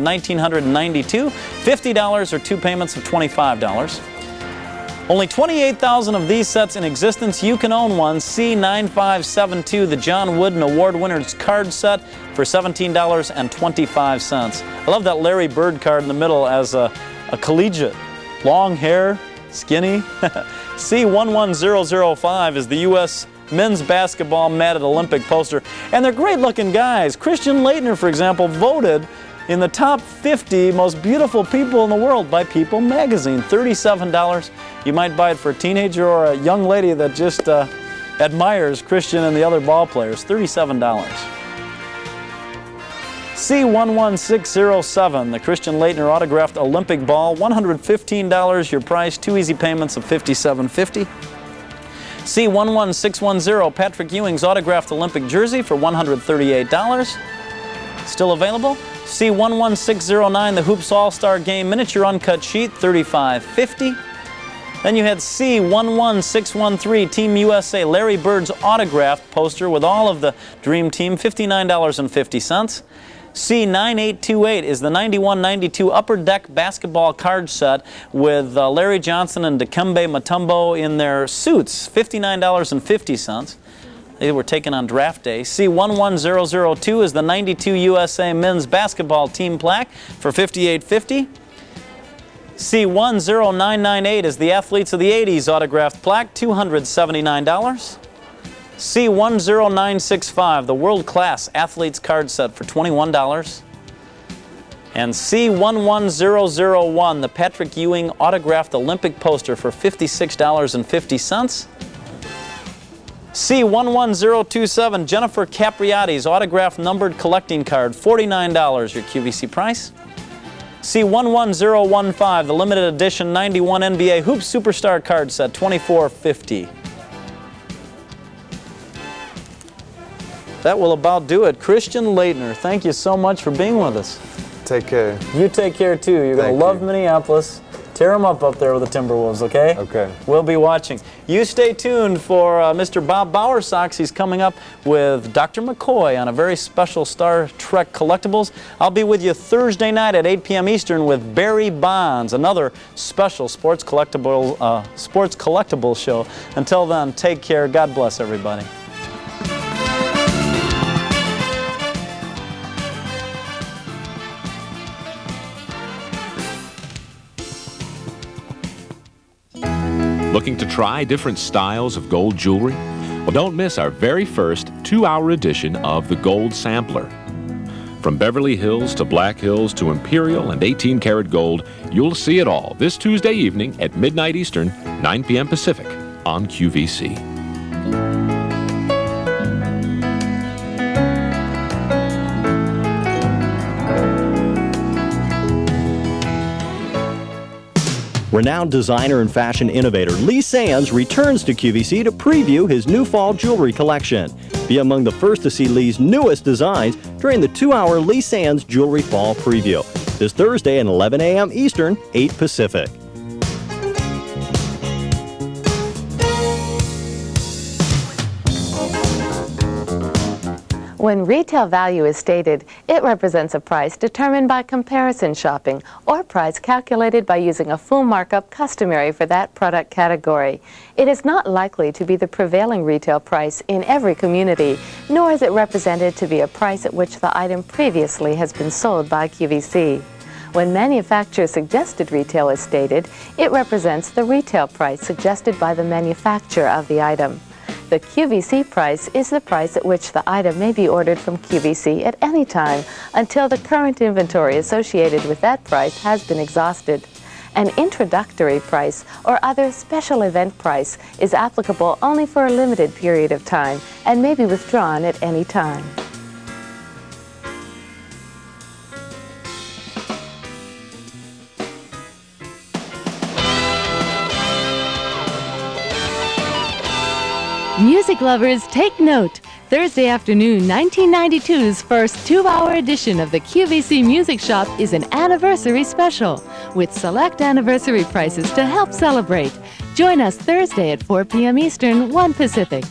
1992, $50 or 2 payments of $25. Only 28,000 of these sets in existence. You can own one. C9572, the John Wooden Award winner's card set for $17.25. I love that Larry Bird card in the middle as a collegiate. Long hair, skinny. C11005 is the U.S. men's basketball matted Olympic poster. And they're great looking guys. Christian Laettner, for example, voted in the top 50 most beautiful people in the world by People magazine. $37. You might buy it for a teenager or a young lady that just admires Christian and the other ball players. $37. C11607, the Christian Laettner autographed Olympic ball, $115 your price, 2 easy payments of $57.50. C11610, Patrick Ewing's autographed Olympic jersey for $138. Still available. C11609, the Hoops All-Star Game miniature uncut sheet, $35.50. Then you had C11613, Team USA, Larry Bird's autographed poster with all of the Dream Team, $59.50. C9828 is the 91-92 Upper Deck basketball card set with Larry Johnson and Dikembe Mutombo in their suits, $59.50. They were taken on draft day. C11002 is the 92 USA men's basketball team plaque for $58.50. C10998 is the Athletes of the 80s autographed plaque, $279. C10965, the World Class Athletes card set for $21. And C11001, the Patrick Ewing autographed Olympic poster for $56.50. C11027, Jennifer Capriati's autographed numbered collecting card, $49 your QVC price. C11015, the limited edition 91 NBA Hoops Superstar card set, $24.50. That will about do it. Christian Laettner, thank you so much for being with us. Take care. You take care too. You're going to love Minneapolis. Tear them up there with the Timberwolves, okay? Okay. We'll be watching. You stay tuned for Mr. Bob Bowersox. He's coming up with Dr. McCoy on a very special Star Trek Collectibles. I'll be with you Thursday night at 8 p.m. Eastern with Barry Bonds, another special sports collectible show. Until then, take care. God bless everybody. Looking to try different styles of gold jewelry? Well, don't miss our very first 2-hour edition of the Gold Sampler. From Beverly Hills to Black Hills to Imperial and 18-karat gold, you'll see it all this Tuesday evening at midnight Eastern, 9 p.m. Pacific on QVC. Renowned designer and fashion innovator Lee Sands returns to QVC to preview his new fall jewelry collection. Be among the first to see Lee's newest designs during the 2-hour Lee Sands Jewelry Fall Preview. This Thursday at 11 a.m. Eastern, 8 Pacific. When retail value is stated, it represents a price determined by comparison shopping or price calculated by using a full markup customary for that product category. It is not likely to be the prevailing retail price in every community, nor is it represented to be a price at which the item previously has been sold by QVC. When manufacturer suggested retail is stated, it represents the retail price suggested by the manufacturer of the item. The QVC price is the price at which the item may be ordered from QVC at any time until the current inventory associated with that price has been exhausted. An introductory price or other special event price is applicable only for a limited period of time and may be withdrawn at any time. Music lovers, take note. Thursday afternoon, 1992's first 2-hour edition of the QVC Music Shop is an anniversary special with select anniversary prices to help celebrate. Join us Thursday at 4 p.m. Eastern, 1 Pacific.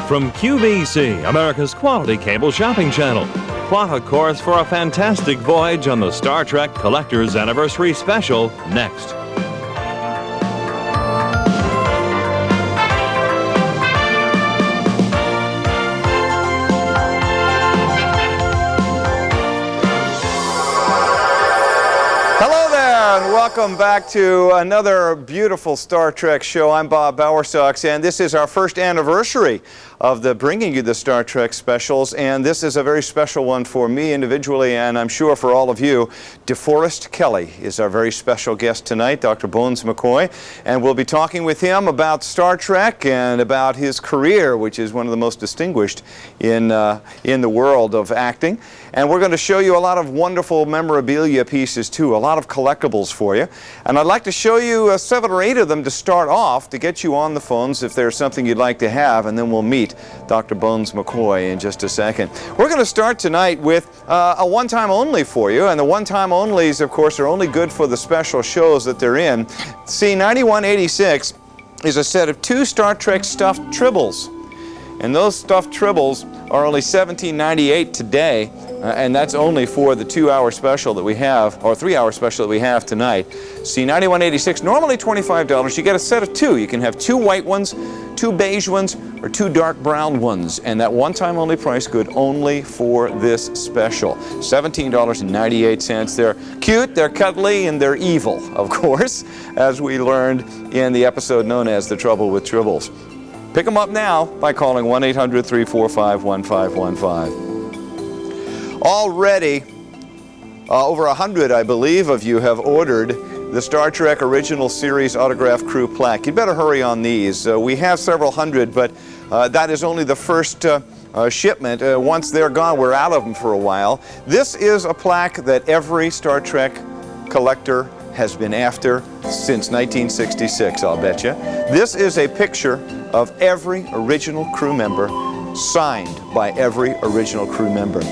from QVC, America's quality cable shopping channel. Plot a course for a fantastic voyage on the Star Trek Collector's Anniversary Special next. Welcome back to another beautiful Star Trek show. I'm Bob Bowersox, and this is our first anniversary of bringing you the Star Trek specials, and this is a very special one for me individually, and I'm sure for all of you. Deforest Kelly is our very special guest tonight, Dr. Bones McCoy, and we'll be talking with him about Star Trek and about his career, which is one of the most distinguished in the world of acting. And we're going to show you a lot of wonderful memorabilia pieces too, a lot of collectibles for you. And I'd like to show you 7 or 8 of them to start off to get you on the phones if there's something you'd like to have, and then we'll meet Dr. Bones McCoy in just a second. We're going to start tonight with a one-time only for you, and the one-time onlys, of course, are only good for the special shows that they're in. C9186 is a set of 2 Star Trek stuffed tribbles, and those stuffed tribbles are only $17.98 today. And that's only for the 2-hour special that we have, or 3-hour special that we have tonight. C9186, normally $25. You get a set of 2. You can have 2 white ones, 2 beige ones, or 2 dark brown ones. And that one-time only price good only for this special. $17.98. They're cute, they're cuddly, and they're evil, of course, as we learned in the episode known as The Trouble with Tribbles. Pick them up now by calling 1-800-345-1515. Already, over 100, I believe, of you have ordered the Star Trek Original Series Autograph Crew plaque. You better hurry on these. We have several hundred, but that is only the first shipment. Once they're gone, we're out of them for a while. This is a plaque that every Star Trek collector has been after since 1966, I'll bet you. This is a picture of every original crew member, signed by every original crew member.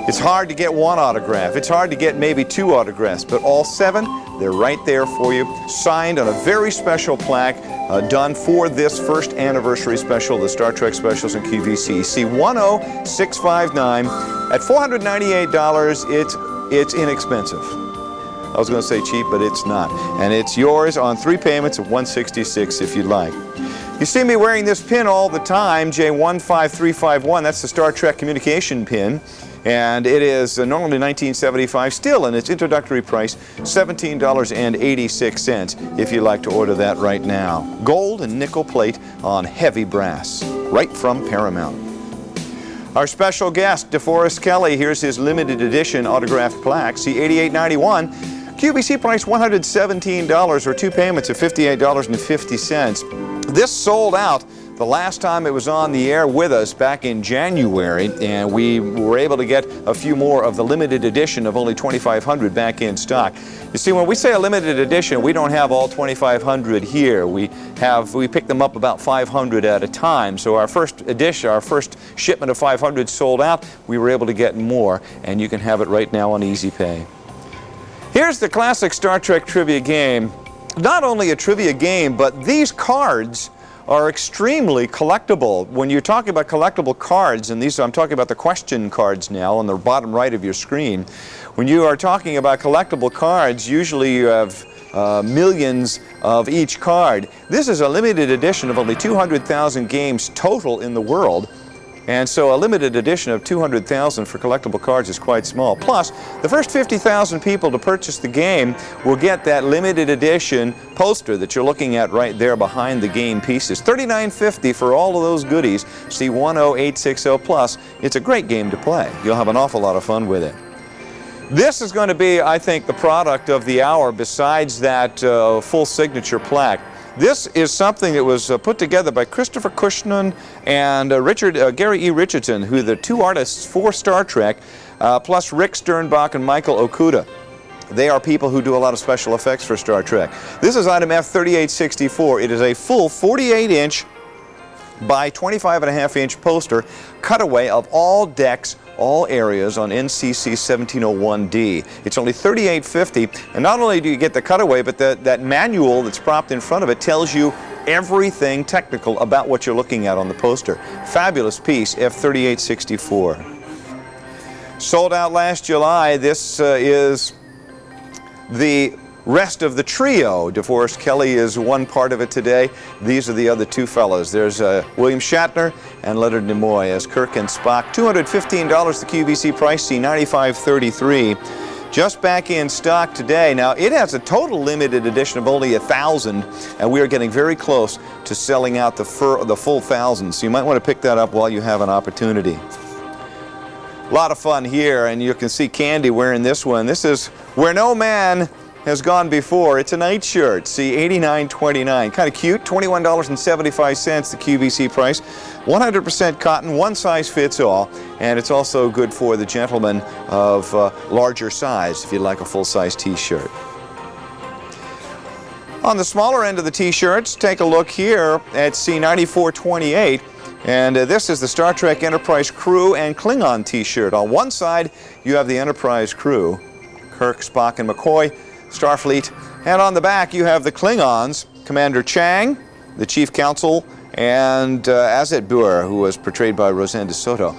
It's hard to get 1 autograph. It's hard to get maybe 2 autographs, but all 7, they're right there for you, signed on a very special plaque done for this first anniversary special, the Star Trek specials in QVC. C10659 at $498. It's inexpensive. I was going to say cheap, but it's not. And it's yours on 3 payments of $166 if you'd like. You see me wearing this pin all the time, J15351. That's the Star Trek communication pin. And it is normally $19.75, still in its introductory price, $17.86 if you'd like to order that right now. Gold and nickel plate on heavy brass, right from Paramount. Our special guest, DeForest Kelly, here's his limited edition autographed plaque, C8891. QVC price $117 or 2 payments of $58.50. This sold out the last time it was on the air with us back in January, and we were able to get a few more of the limited edition of only 2,500 back in stock. You see, when we say a limited edition, we don't have all 2,500 here. We pick them up about 500 at a time. So our first edition, our first shipment of 500 sold out. We were able to get more, and you can have it right now on Easy Pay. Here's the classic Star Trek trivia game. Not only a trivia game, but these cards are extremely collectible. When you're talking about collectible cards, and these I'm talking about the question cards now on the bottom right of your screen. When you are talking about collectible cards, usually you have millions of each card. This is a limited edition of only 200,000 games total in the world. And so a limited edition of 200,000 for collectible cards is quite small. Plus, the first 50,000 people to purchase the game will get that limited edition poster that you're looking at right there behind the game pieces. $39.50 for all of those goodies. C10860 plus. It's a great game to play. You'll have an awful lot of fun with it. This is going to be, I think, the product of the hour besides that full signature plaque. This is something that was put together by Christopher Cushnan and Gary E. Richardson, who are the 2 artists for Star Trek, plus Rick Sternbach and Michael Okuda. They are people who do a lot of special effects for Star Trek. This is item F3864. It is a full 48-inch by 25.5-inch poster cutaway of all decks, all areas on NCC 1701D. It's only $38.50, and not only do you get the cutaway, but that manual that's propped in front of it tells you everything technical about what you're looking at on the poster. Fabulous piece, F3864. Sold out last July. This is the rest of the trio. DeForest Kelly is one part of it today. These are the other two fellows. There's William Shatner and Leonard Nimoy as Kirk and Spock. $215 the QVC price, C9533. Just back in stock today. Now, it has a total limited edition of only 1,000, and we are getting very close to selling out the full 1,000. So you might want to pick that up while you have an opportunity. A lot of fun here, and you can see Candy wearing this one. This is Where No Man Has Gone Before. It's a night shirt, see, $89.29. Kind of cute, $21.75 the QVC price. 100% cotton, one size fits all, and it's also good for the gentleman of larger size if you'd like a full-size t-shirt. On the smaller end of the t-shirts, take a look here at C9428. And this is the Star Trek Enterprise crew and Klingon t-shirt. On one side, you have the Enterprise crew, Kirk, Spock, and McCoy, Starfleet. And on the back, you have the Klingons, Commander Chang, the Chief Counsel, and Azet Buer, who was portrayed by Roseanne DeSoto.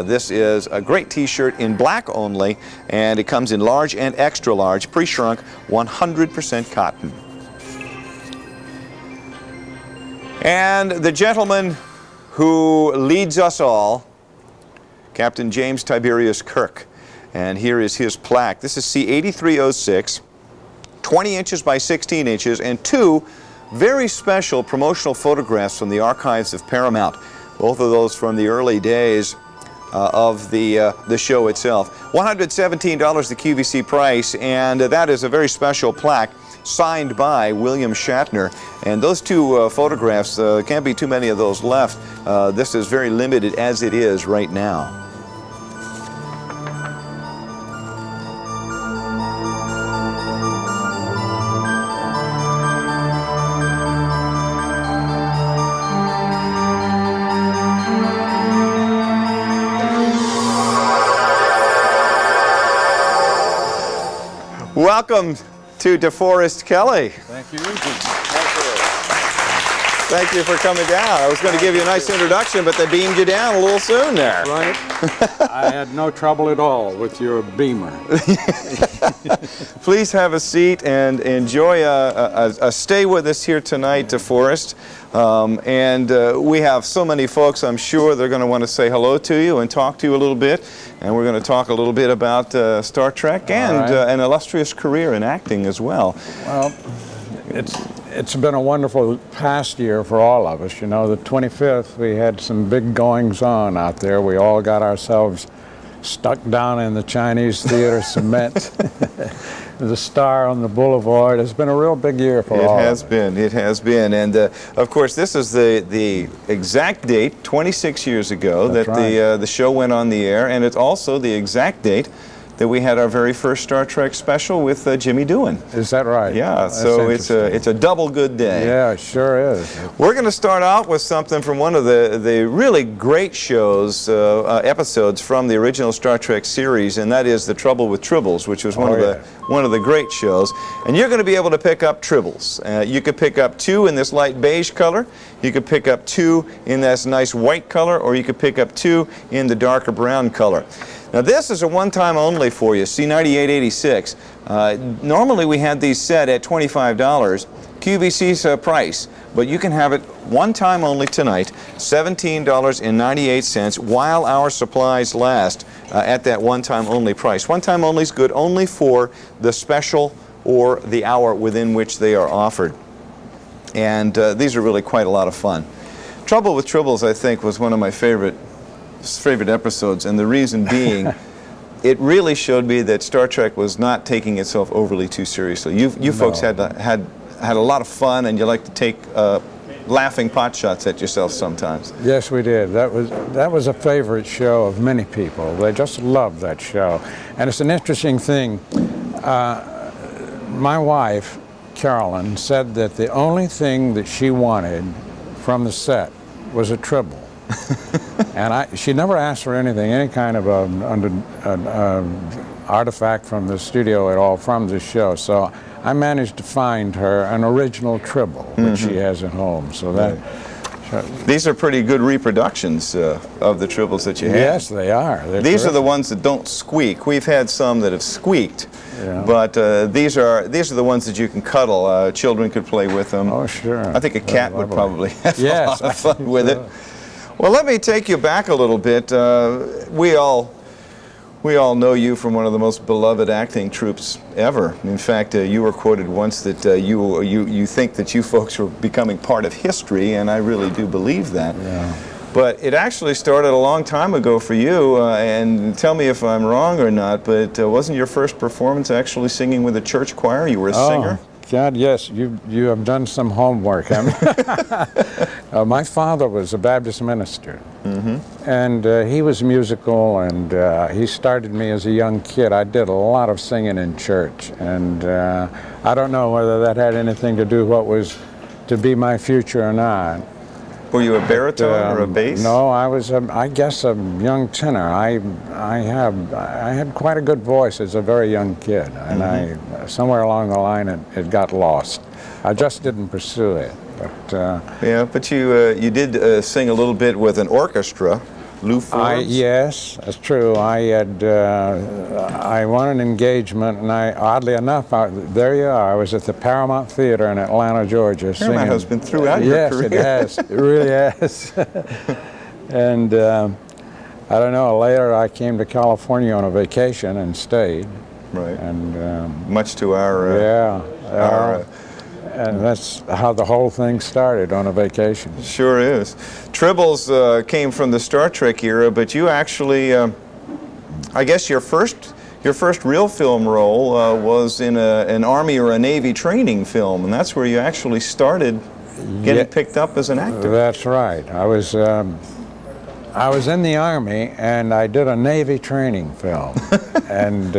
This is a great t-shirt in black only, and it comes in large and extra large, pre-shrunk, 100% cotton. And the gentleman who leads us all, Captain James Tiberius Kirk. And here is his plaque. This is C8306, 20 inches by 16 inches, and two very special promotional photographs from the archives of Paramount. Both of those from the early days of the show itself. $117 the QVC price, and that is a very special plaque signed by William Shatner. And those two photographs, can't be too many of those left. This is very limited as it is right now. Welcome to DeForest Kelly. Thank you. Thank you for coming down. I was going to give you a nice introduction, but they beamed you down a little soon there. Right. I had no trouble at all with your beamer. Please have a seat and enjoy a stay with us here tonight, DeForest. We have so many folks, I'm sure they're going to want to say hello to you and talk to you a little bit. And we're going to talk a little bit about Star Trek and an illustrious career in acting as well. Well, it's been a wonderful past year for all of us. You know, the 25th, we had some big goings-on out there. We all got ourselves stuck down in the Chinese theater cement. The Star on the Boulevard. It's been a real big year for all of us. It has been. And of course, this is the exact date, 26 years ago, that the show went on the air. And it's also the exact date that we had our very first Star Trek special with Jimmy Doohan. Is that right? Yeah, so it's a double good day. Yeah, it sure is. We're going to start out with something from one of the really great shows, episodes from the original Star Trek series, and that is The Trouble with Tribbles, which was one of the great shows. And you're going to be able to pick up Tribbles. You could pick up two in this light beige color, you could pick up two in this nice white color, or you could pick up two in the darker brown color. Now this is a one-time only for you, C9886. Normally we had these set at $25, QVC's price, but you can have it one time only tonight, $17.98 while our supplies last at that one-time only price. One-time only is good only for the special or the hour within which they are offered. And these are really quite a lot of fun. Trouble with Tribbles, I think, was one of my favorite episodes, and the reason being, it really showed me that Star Trek was not taking itself overly too seriously. You folks had a lot of fun, and you like to take laughing pot shots at yourself sometimes. Yes, we did. That was a favorite show of many people. They just loved that show, and it's an interesting thing. My wife, Carolyn, said that the only thing that she wanted from the set was a Tribble. And she never asked for anything, any kind of artifact from the studio at all from the show. So I managed to find her an original Tribble, which she has at home. So that. These are pretty good reproductions of the Tribbles that you have. Yes, they are. These are the ones that don't squeak. We've had some that have squeaked, but these are the ones that you can cuddle. Children could play with them. Oh, sure. I think a cat would probably have a lot of fun with so. it. Well, let me take you back a little bit. We all know you from one of the most beloved acting troupes ever. In fact, you were quoted once that you think that you folks were becoming part of history, and I really do believe that. Yeah. But it actually started a long time ago for you, and tell me if I'm wrong or not, but wasn't your first performance actually singing with a church choir? You were a singer? God, yes, you have done some homework. I mean, my father was a Baptist minister, and he was musical, and he started me as a young kid. I did a lot of singing in church, and I don't know whether that had anything to do what was to be my future or not. Were you a baritone or a bass? No, I was, I guess, a young tenor. I had quite a good voice as a very young kid, and somewhere along the line it got lost. I just didn't pursue it. But yeah, but you did sing a little bit with an orchestra. Lou Forbes? Yes, that's true. I won an engagement, and oddly enough, there you are. I was at the Paramount Theater in Atlanta, Georgia. Paramount has been throughout your career. Yes, it has. It really has. And I don't know, later I came to California on a vacation and stayed. Right. And much to our... and that's how the whole thing started, on a vacation. Sure is. Tribbles came from the Star Trek era, but you actually, I guess your first real film role was in an Army or a Navy training film, and that's where you actually started getting picked up as an actor. That's right. I was in the Army, and I did a Navy training film. And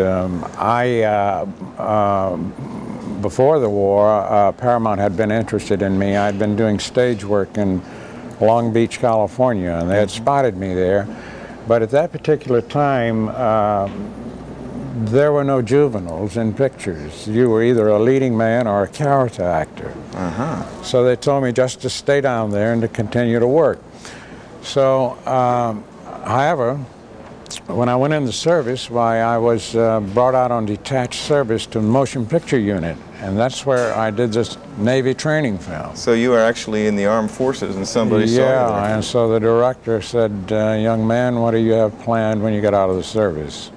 before the war, Paramount had been interested in me. I'd been doing stage work in Long Beach, California, and they had spotted me there. But at that particular time, there were no juveniles in pictures. You were either a leading man or a character actor. So they told me just to stay down there and to continue to work. So, however, when I went in the service, I was brought out on detached service to the motion picture unit, and that's where I did this Navy training film. So you were actually in the armed forces, and somebody saw you there. Yeah, and so the director said, young man, what do you have planned when you get out of the service?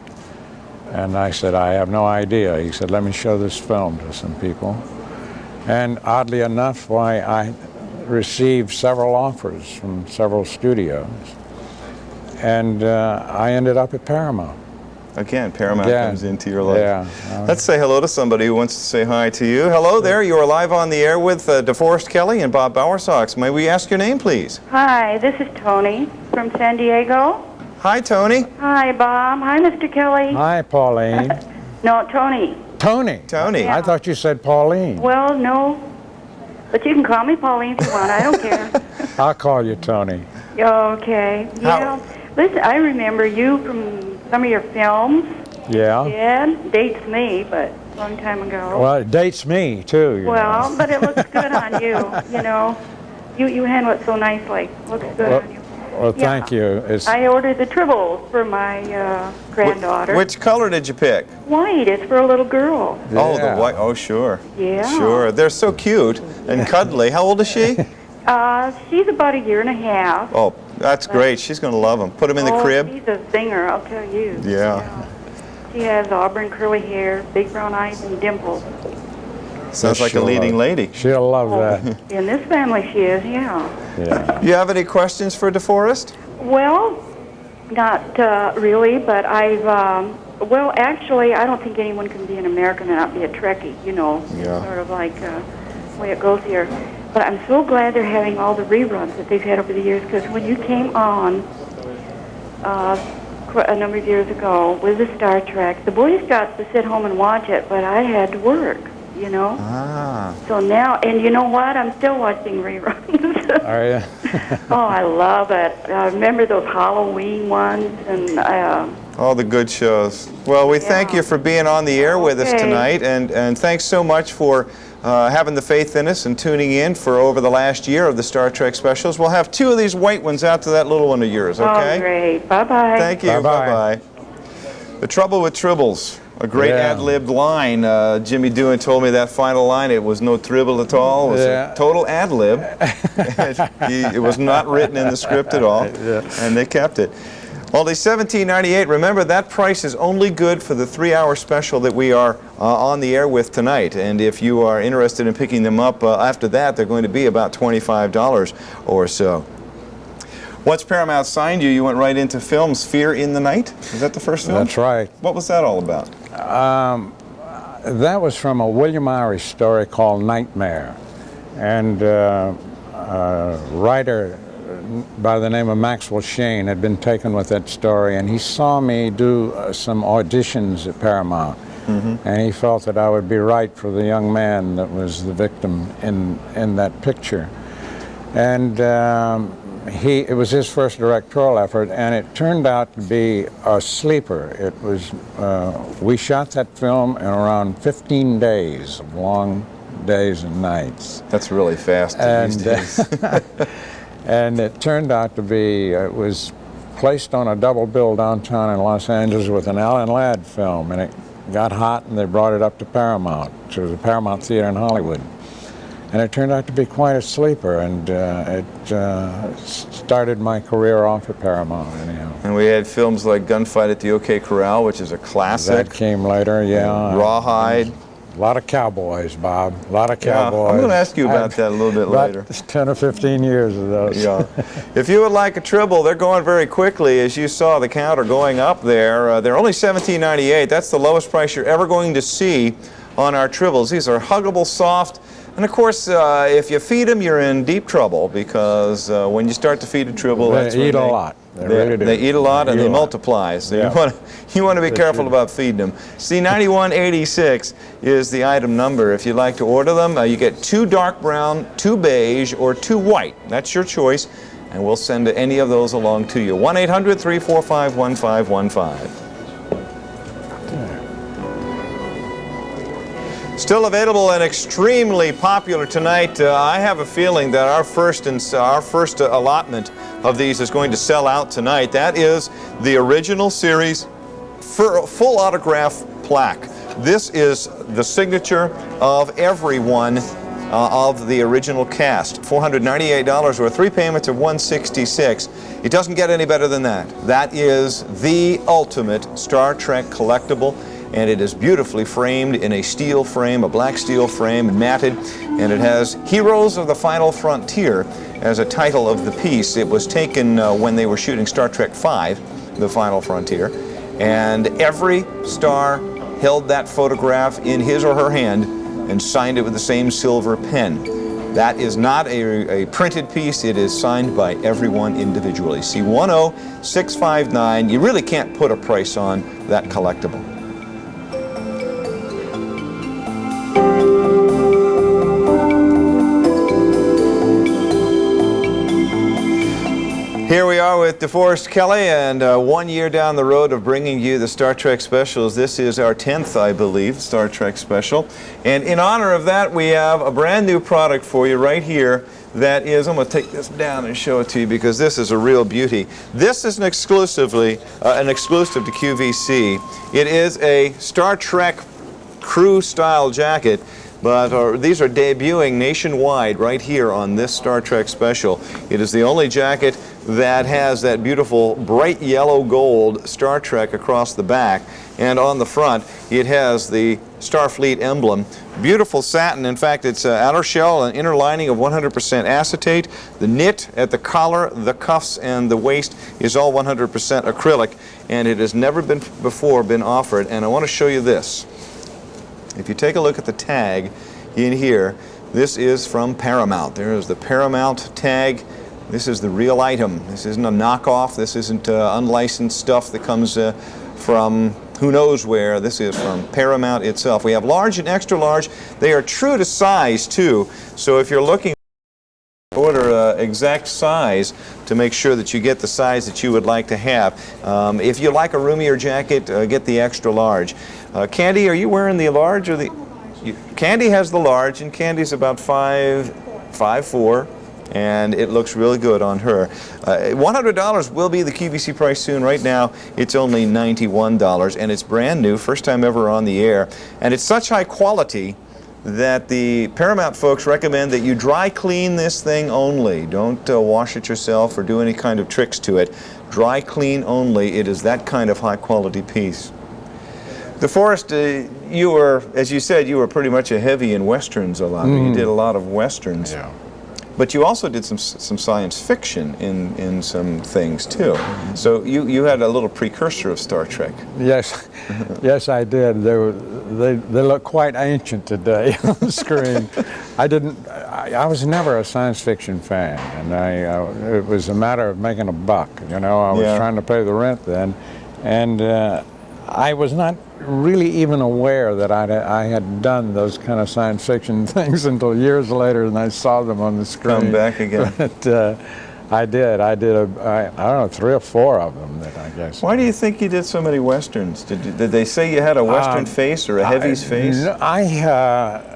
And I said, I have no idea. He said, let me show this film to some people. And oddly enough, I received several offers from several studios. And I ended up at Paramount. Again, Paramount comes into your life. Yeah. Let's say hello to somebody who wants to say hi to you. Hello there, you are live on the air with DeForest Kelly and Bob Bowersox. May we ask your name, please? Hi, this is Tony from San Diego. Hi, Tony. Hi, Bob. Hi, Mr. Kelly. Hi, Pauline. No, Tony. Tony. Tony. Yeah. I thought you said Pauline. Well, no. But you can call me Pauline if you want. I don't care. I'll call you Tony. Okay. Yeah. Listen, I remember you from some of your films. Yeah. Yeah. Dates me, but a long time ago. Well, it dates me, too. You know. But it looks good on you, you know. You handle it so nicely. Looks good on you. Well, thank you. I ordered the Tribbles for my granddaughter. Which color did you pick? White. It's for a little girl. Yeah. Oh, the white. Oh, sure. Yeah. Sure. They're so cute and cuddly. How old is she? She's about a year and a half. Oh, that's great. She's going to love them. Put them in the crib. She's a singer, I'll tell you. Yeah. She has auburn curly hair, big brown eyes, and dimples. Sounds like a leading lady. She'll love that. In this family, she is, yeah. Yeah. You have any questions for DeForest? Well, not really, but I've, well, actually, I don't think anyone can be an American and not be a Trekkie, you know. Yeah. Sort of like the way it goes here. But I'm so glad they're having all the reruns that they've had over the years, because when you came on a number of years ago with the Star Trek, the boys got to sit home and watch it, but I had to work, you know. So now, and you know what? I'm still watching reruns. Are you? Oh, I love it. I remember those Halloween ones, and All the good shows. Well, we thank you for being on the air with us tonight, and thanks so much for having the faith in us and tuning in for over the last year of the Star Trek specials. We'll have 2 of these white ones out to that little one of yours, okay? Oh, great. Bye-bye. Thank you. Bye-bye. The Trouble with Tribbles, a great ad-libbed line. Jimmy Doohan told me that final line, it was no tribble at all. It was a total ad-lib. It was not written in the script at all, and they kept it. Only $17.98. Remember, that price is only good for the 3-hour special that we are on the air with tonight. And if you are interested in picking them up after that, they're going to be about $25 or so. Once Paramount signed you, you went right into films. Fear in the Night? Is that the first film? That's right. What was that all about? That was from a William Irish story called Nightmare. And a writer by the name of Maxwell Shane had been taken with that story, and he saw me do some auditions at Paramount. And he felt that I would be right for the young man that was the victim in that picture. And it was his first directorial effort, and it turned out to be a sleeper. It was, we shot that film in around 15 days of long days and nights. That's really fast these days. And it turned out to be, it was placed on a double bill downtown in Los Angeles with an Alan Ladd film, and it got hot and they brought it up to Paramount, to the Paramount Theater in Hollywood. And it turned out to be quite a sleeper, and it started my career off at Paramount anyhow. And we had films like Gunfight at the OK Corral, which is a classic. That came later, yeah. Rawhide. A lot of cowboys, Bob. A lot of cowboys. I'm going to ask you about that a little bit later. 10 or 15 years of those. Yeah. If you would like a Tribble, they're going very quickly. As you saw the counter going up there. They're only $17.98. That's the lowest price you're ever going to see on our Tribbles. These are huggable, soft. And of course, if you feed them, you're in deep trouble, because when you start to feed a Tribble, they eat a lot. They eat a lot and they multiply. So you want to be careful about feeding them. C9186 is the item number. If you'd like to order them, you get 2 dark brown, 2 beige, or 2 white. That's your choice, and we'll send any of those along to you. 1-800-345-1515. Still available and extremely popular tonight. I have a feeling that our first allotment of these is going to sell out tonight. That is the original series full autograph plaque. This is the signature of everyone of the original cast. $498 or 3 payments of $166. It doesn't get any better than that. That is the ultimate Star Trek collectible. And it is beautifully framed in a steel frame, a black steel frame, and matted, and it has Heroes of the Final Frontier as a title of the piece. It was taken when they were shooting Star Trek V, The Final Frontier, and every star held that photograph in his or her hand and signed it with the same silver pen. That is not a printed piece. It is signed by everyone individually. C10659. You really can't put a price on that collectible. Here we are with DeForest Kelly, and 1 year down the road of bringing you the Star Trek specials. This is our 10th, I believe, Star Trek special. And in honor of that, we have a brand new product for you right here that is, I'm going to take this down and show it to you because this is a real beauty. This is an exclusive to QVC. It is a Star Trek crew-style jacket. But these are debuting nationwide right here on this Star Trek special. It is the only jacket that has that beautiful bright yellow gold Star Trek across the back. And on the front, it has the Starfleet emblem. Beautiful satin. In fact, it's outer shell and inner lining of 100% acetate. The knit at the collar, the cuffs, and the waist is all 100% acrylic. And it has never before been offered. And I want to show you this. If you take a look at the tag in here, this is from Paramount. There is the Paramount tag. This is the real item. This isn't a knockoff. This isn't unlicensed stuff that comes from who knows where. This is from Paramount itself. We have large and extra large. They are true to size too. So if you're looking to order exact size to make sure that you get the size that you would like to have. If you like a roomier jacket, get the extra large. Candy, are you wearing the large or the... Candy has the large, and Candy's about 5'4", and it looks really good on her. $100 will be the QVC price soon. Right now, it's only $91, and it's brand new, first time ever on the air. And it's such high quality that the Paramount folks recommend that you dry clean this thing only. Don't wash it yourself or do any kind of tricks to it. Dry clean only. It is that kind of high quality piece. DeForest, you were, as you said, you were pretty much a heavy in Westerns a lot. You did a lot of Westerns. Yeah. But you also did some science fiction in some things, too. So you had a little precursor of Star Trek. Yes, yes, I did. They look quite ancient today on the screen. I was never a science fiction fan, and it was a matter of making a buck. You know, I was trying to pay the rent then, and I was not really even aware that I had done those kind of science fiction things until years later, and I saw them on the screen. Come back again. But I did. I don't know, 3 or 4 of them, that I guess. Why do you think you did so many Westerns? Did they say you had a Western face or a heavy's face? I